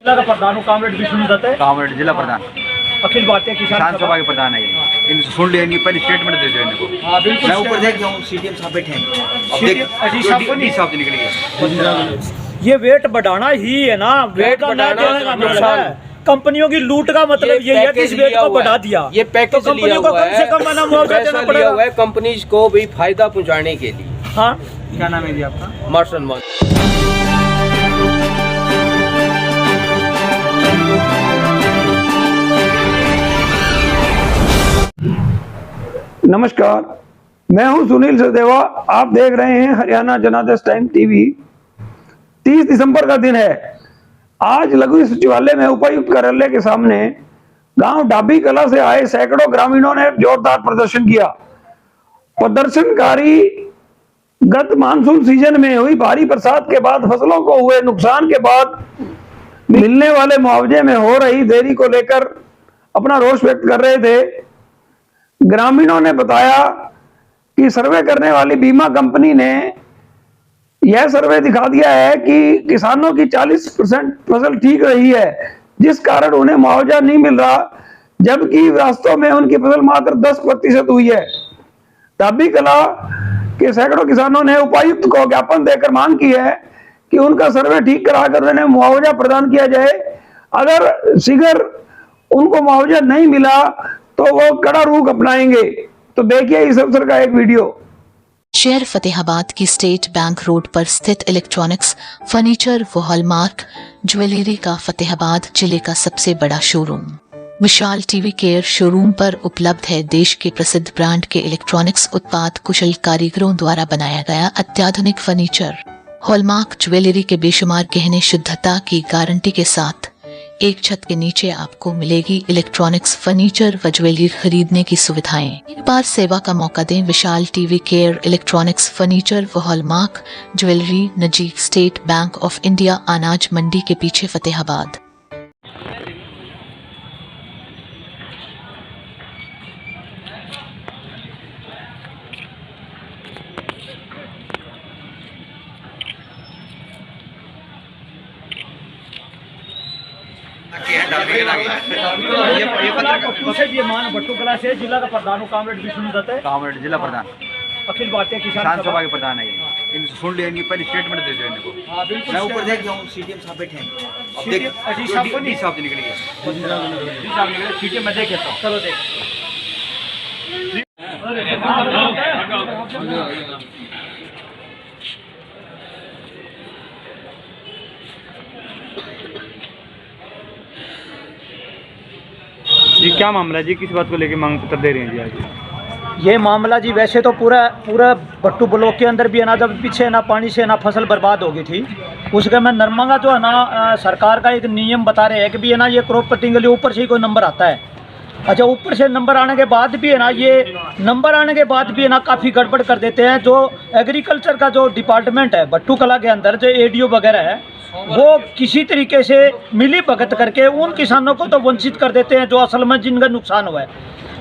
जिला का प्रधान हूँ कामरेड विष्णु दत्त है। कामरेड जिला प्रधान अखिल भारतीय किसान सभा के प्रधान है ये। इन सुन लिया, इनकी पहली स्टेटमेंट दे दो इनको। हाँ बिल्कुल। मैं ऊपर देख रहा हूँ सीडीएम साहब बैठे हैं। अब देख डी साहब से निकल गए। ये वेट बढ़ाना ही है ना, वेट बढ़ाने का मतलब है कंपनियों की लूट का मतलब ये है कि इस वेट को बढ़ा दिया। ये पैकेज तो कंपनियों को कम से कम ना मुआवजा देना पड़ेगा कंपनीज को भी फायदा पहुंचाने के लिए। हाँ क्या नाम है जी आपका? मार्शन नमस्कार, मैं हूं सुनील सचदेवा। आप देख रहे हैं हरियाणा जनादेश टाइम टीवी। 30 दिसंबर का दिन है। आज लघु सचिवालय में उपायुक्त कार्यालय के सामने गांव डाबी कला से आए सैकड़ों ग्रामीणों ने जोरदार प्रदर्शन किया। प्रदर्शनकारी गत मानसून सीजन में हुई भारी बरसात के बाद फसलों को हुए नुकसान के बाद मिलने वाले मुआवजे में हो रही देरी को लेकर अपना रोष व्यक्त कर रहे थे। ग्रामीणों ने बताया कि सर्वे करने वाली बीमा कंपनी ने यह सर्वे दिखा दिया है कि किसानों की 40% फसल ठीक रही है, जिस कारण उन्हें मुआवजा नहीं मिल रहा, जबकि वास्तव में उनकी फसल मात्र 10% हुई है। डाबी कला के सैकड़ों किसानों ने उपायुक्त को ज्ञापन देकर मांग की है कि उनका सर्वे ठीक कराकर उन्हें मुआवजा प्रदान किया जाए। अगर शीघ्र उनको मुआवजा नहीं मिला तो वो कड़ा रुख अपनाएंगे। तो देखिए इस अवसर का एक वीडियो। शहर फतेहाबाद की स्टेट बैंक रोड पर स्थित इलेक्ट्रॉनिक्स, फर्नीचर व हॉलमार्क ज्वेलरी का फतेहाबाद जिले का सबसे बड़ा शोरूम विशाल टीवी केयर शोरूम पर उपलब्ध है देश के प्रसिद्ध ब्रांड के इलेक्ट्रॉनिक्स उत्पाद कुशल कारीगरों द्वारा बनाया गया अत्याधुनिक फर्नीचर, हॉलमार्क ज्वेलरी के बेशुमार गहने शुद्धता की गारंटी के साथ एक छत के नीचे आपको मिलेगी इलेक्ट्रॉनिक्स, फर्नीचर व ज्वेलरी खरीदने की सुविधाएं। एक बार सेवा का मौका दें। विशाल टीवी केयर इलेक्ट्रॉनिक्स, फर्नीचर व हॉलमार्क ज्वेलरी, नजीक स्टेट बैंक ऑफ इंडिया, अनाज मंडी के पीछे, फतेहाबाद। ये मान भट्टू कला से जिला का प्रधान हूँ कामरेड विष्णु दत्त है। कामरेड जिला प्रधान अखिल भारतीय किसान सभा के प्रधान है ये। इन सुन लिया, इनकी पहली स्टेटमेंट दे दो इनको। हाँ बिल्कुल। मैं ऊपर देख रहा हूँ सीडीएम साहब बैठे हैं। अब देख डी साहब से निकल गए। डी साहब निकले, सीडीएम मैं देख लेता हूँ। चलो देख। जी क्या मामला है जी, किस बात को लेकर मांग पत्र दे रहे हैं जी आज? ये मामला जी वैसे तो पूरा भट्टू ब्लॉक के अंदर भी है ना, जब पीछे ना पानी से ना फसल बर्बाद हो गई थी, उसके में नरमा का जो है ना सरकार का एक नियम बता रहे हैं कि भी है ना ये क्रॉप कटिंग के लिए ऊपर से ही कोई नंबर आता है। अच्छा, ऊपर से नंबर आने के बाद भी है ना, ये नंबर आने के बाद भी है ना काफ़ी गड़बड़ कर देते हैं। जो एग्रीकल्चर का जो डिपार्टमेंट है भट्टू कला के अंदर, जो एडीओ वगैरह है, वो किसी तरीके से मिली भगत करके उन किसानों को तो वंचित कर देते हैं जो असल में जिनका नुकसान हुआ है,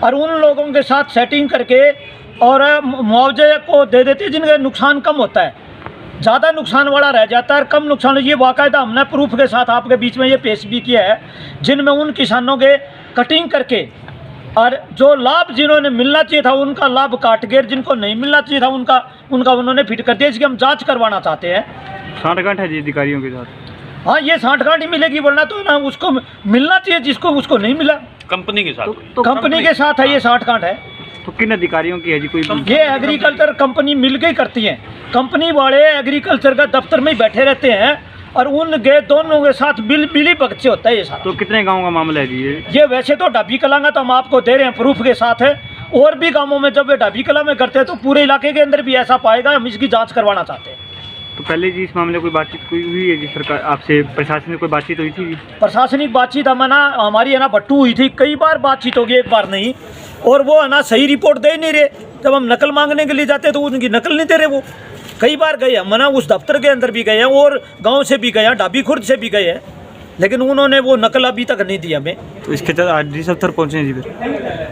और उन लोगों के साथ सेटिंग करके और मुआवजे को दे देते हैं जिनका नुकसान कम होता है। ज़्यादा नुकसान वाला रह जाता है, कम नुकसान। ये वाकायदा हमने प्रूफ के साथ आपके बीच में ये पेश भी किया है, जिनमें उन किसानों के कटिंग करके और जो लाभ जिन्होंने मिलना चाहिए था उनका लाभ काट गए, जिनको नहीं मिलना चाहिए था उनका उन्होंने फिट कर दिया। इसकी हम जाँच करवाना चाहते हैं। सांठगांठ है जी अधिकारियों के साथ। हाँ, ये सांठगांठ ही मिलेगी, वरना तो ना उसको मिलना चाहिए जिसको उसको नहीं मिला। कंपनी के साथ तो कंपनी के साथ है ये सांठगांठ है। तो किन अधिकारियों की है जी? कोई ये एग्रीकल्चर कंपनी मिल के करती है। कंपनी वाले एग्रीकल्चर का दफ्तर में ही बैठे रहते हैं और उनके दोनों के साथ बिली भगत से होता है ये सारा। तो कितने गाँव का मामला है जी ये वैसे तो डाबी कला का तो हम आपको दे रहे हैं प्रूफ के साथ है। और भी गाँवों में जब ये डाबी कला में करते हैं तो पूरे इलाके के अंदर भी ऐसा पाएगा। हम इसकी जाँच करवाना चाहते हैं। तो पहले जी इस मामले कोई बातचीत कोई हुई है जी सरकार आपसे, प्रशासन में कोई बातचीत हुई थी जी? प्रशासनिक बातचीत हमारी है ना भट्टू हुई थी, कई बार बातचीत होगी, एक बार नहीं। और वो है ना सही रिपोर्ट दे नहीं रहे। जब हम नकल मांगने के लिए जाते तो उनकी नकल नहीं दे रहे। वो कई बार गए हम ना, उस दफ्तर के अंदर भी गए हैं और गांव से भी गए हैं, डाबी खुर्द से भी गए हैं। लेकिन उन्होंने वो नकल अभी तक नहीं दी हमें। तो इसके तहत आरडीसी साहब तक पहुंचे हैं जी, फिर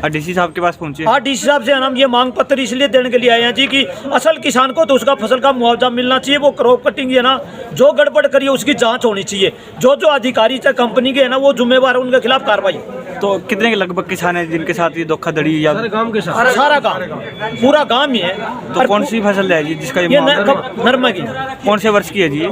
आरडीसी साहब के पास पहुंचे। हाँ, डीसी साहब से हम ये मांग पत्र इसलिए देने के लिए आए हैं जी कि असल किसान को तो उसका फसल का मुआवजा मिलना चाहिए। वो क्रॉप कटिंग है ना, जो गड़बड़ करिए उसकी जांच होनी चाहिए। जो अधिकारी चाहे कंपनी के है ना, वो जिम्मेवार है, उनके खिलाफ कार्रवाई। तो कितने के लगभग किसान हैं जिनके साथ ये धोखाधड़ी या सारा गाँव, पूरा गाँव ही है। तो कौन सी फसल है जी जिसका ये नरमा की? कौन से वर्ष की है जी ये?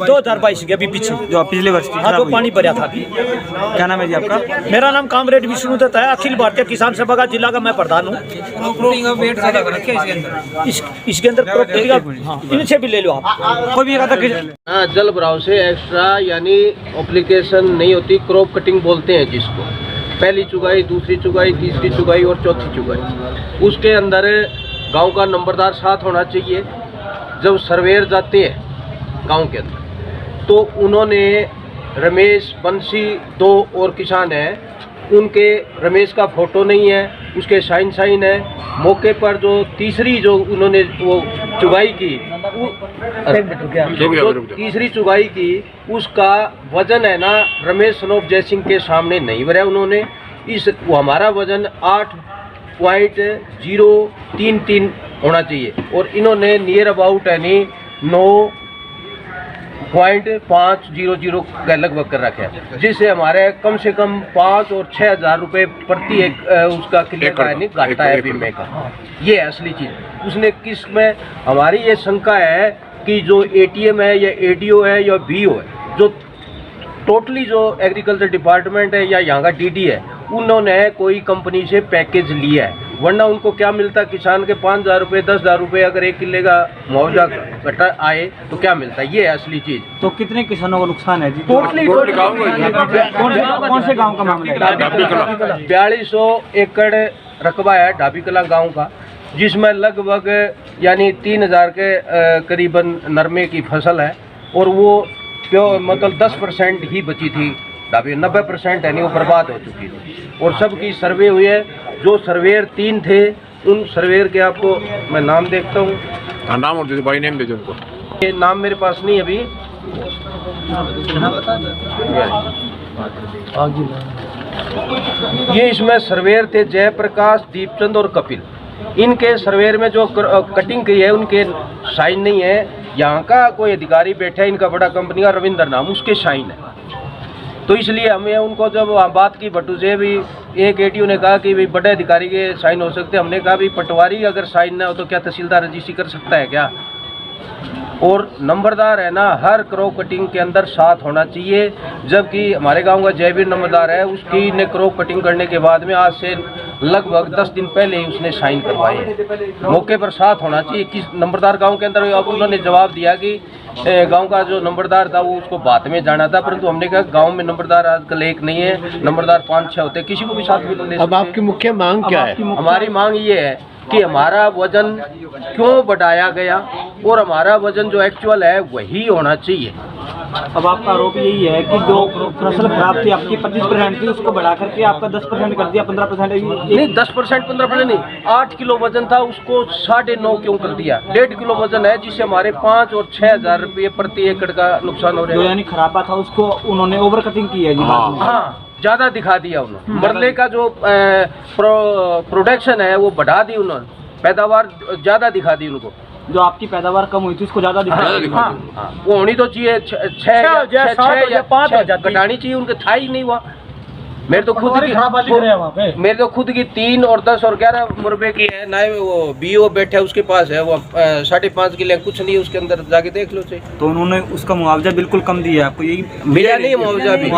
2022 की, अभी पीछे जो पिछले वर्ष की हाँ, जो पानी भरा था अभी। क्या नाम है जी आपका? मेरा नाम कामरेड विष्णु दत्त है, अखिल भारतीय किसान सभा का जिला का मैं प्रधान हूँ। इसके अंदर हाँ, इनसे भी ले लो आप। कोई भी कहा था जल भराव से एक्स्ट्रा यानी एप्लीकेशन नहीं होती, क्रॉप कटिंग बोलते हैं जिसको। पहली चुगाई, दूसरी चुगाई, तीसरी चुगाई और चौथी चुगाई। उसके अंदर गांव का नंबरदार साथ होना चाहिए। जब सर्वेयर जाते हैं गांव के अंदर तो उन्होंने रमेश, बंसी, 2 और किसान हैं, उनके रमेश का फोटो नहीं है, उसके साइन है। मौके पर जो तीसरी जो उन्होंने वो चुगाई की, जो तीसरी चुगाई की, उसका वजन है ना रमेश सनोप जयसिंह के सामने नहीं भरा उन्होंने। वो हमारा वजन 8.033 होना चाहिए और इन्होंने नियर अबाउट यानी 9.500 के लगभग कर रखा है, जिससे हमारे कम से कम 5 और 6 हज़ार रुपये प्रति एक उसका किले का यानी घाटा है बीमे का। ये है असली चीज़। उसने किस में हमारी ये शंका है कि जो ATM है या ADO है या BO है, जो टोटली जो एग्रीकल्चर डिपार्टमेंट है या यहाँ का DD है, उन्होंने कोई कंपनी से पैकेज लिया है, वरना उनको क्या मिलता? किसान के 5,000 रुपये, 10,000 रुपये अगर एक किले का मुआवजा घटा आए तो क्या मिलता है? ये है असली चीज़। तो कितने किसानों को नुकसान है जी? टोटली कौन से गांव का मामला है? 4200 एकड़ रकबा है ढाबी कला गाँव का, जिसमें लगभग यानी 3,000 के करीबन नरमे की फसल है और वो प्योर मतलब 10% ही बची थी ढाबी, 90% यानी वो बर्बाद हो चुकी थी और सबकी सर्वे हुई है। जो सर्वेयर 3 थे, उन सर्वेयर के आपको मैं नाम देखता हूँ। नाम और भाई नेम दे दो उनको। ये नाम मेरे पास नहीं अभी। ये इसमें सर्वेयर थे जयप्रकाश, दीपचंद और कपिल। इनके सर्वेयर में जो कटिंग की है उनके साइन नहीं है। यहाँ का कोई अधिकारी बैठा है, इनका बड़ा कंपनी का रविंद्र नाम, उसके साइन है। तो इसलिए हमें उनको जब बात की भट्टू से भी, एक ADO ने कहा कि भाई बड़े अधिकारी के साइन हो सकते हैं। हमने कहा भाई पटवारी अगर साइन ना हो तो क्या तहसीलदार रजिस्ट्री कर सकता है क्या? और नंबरदार है ना हर क्रॉप कटिंग के अंदर साथ होना चाहिए। जबकि हमारे गांव का जयवीर नंबरदार है, उसकी ने क्रॉप कटिंग करने के बाद में आज से लगभग 10 दिन पहले ही उसने साइन करवाए हैं। मौके पर साथ होना चाहिए। किस नंबरदार गांव के अंदर? अब उन्होंने जवाब दिया कि गांव का जो नंबरदार था वो उसको बात में जाना था, परंतु हमने कहा गांव में नंबरदार आजकल एक नहीं है, नंबरदार 5-6 होते, किसी को भी साथ मिल ले। अब आपकी मुख्य मांग क्या है? हमारी मांग ये है कि हमारा वजन क्यों बढ़ाया गया और हमारा वजन जो एक्चुअल है वही होना चाहिए। अब आपका आरोप यही है कि जो फसल खराब थी आपकी 25% थी, उसको बढ़ा करके आपका 10% कर दिया, 15%? नहीं, 10% 15% नहीं, 8 किलो वजन था, उसको 9.5 क्यों कर दिया? 1.5 किलो वजन है, जिससे हमारे 5 और 6 हज़ार रुपये प्रति एकड़ का नुकसान हो रहा है। यानी खराबा था उसको उन्होंने ओवर कटिंग की है जी। हाँ, ज़्यादा दिखा दिया उन्होंने। मरले का जो प्रोडक्शन है वो बढ़ा दी उन्होंने, पैदावार ज़्यादा दिखा दी उनको। जो आपकी पैदावार कम हुई थी उसको ज़्यादा दिखा हाँ, वो होनी तो चाहिए 6 या 5 घटानी चाहिए, उनके था ही नहीं हुआ। मेरे तो खुद की 3 और 10 और 11 मुरबे की है ना। वो BO बैठा है उसके पास है, वो 5.5 किलो कुछ नहीं है उसके अंदर, जाके देख लो चाहिए। तो उन्होंने उसका मुआवजा बिल्कुल कम दिया आपको? यही मिला नहीं मुआवजा भी।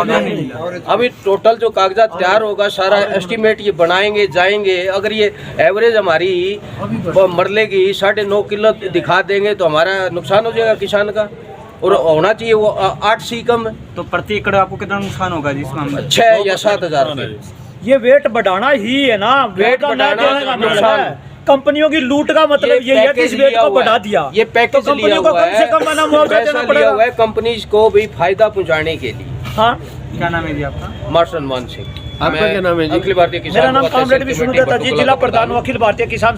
अभी टोटल जो कागजात तैयार होगा सारा एस्टीमेट ये बनाएंगे जाएंगे। अगर ये एवरेज हमारी मरले की 9.5 किलो दिखा देंगे तो हमारा नुकसान हो जाएगा किसान का, और होना चाहिए वो 8 से कम है। तो प्रति एकड़ आपको कितना नुकसान होगा जी इसमें? 6 या 7 हज़ार रुपये। ये वेट बढ़ाना ही है ना, वेट बढ़ाना नुकसान। कंपनियों की लूट का मतलब ये है कि इस वेट को बढ़ा दिया। ये पैकेज लिया हुआ है, पैसा लिया हुआ है कंपनी को भी फायदा पहुंचाने के लिए। हाँ, क्या नाम है जी आपका? मार्शल मान सिंह। आपका क्या नाम है जी? अखिल भारतीय किसान। मेरा नाम कामरेड विष्णु दत्त जी, जिला प्रधान अखिल भारतीय किसान।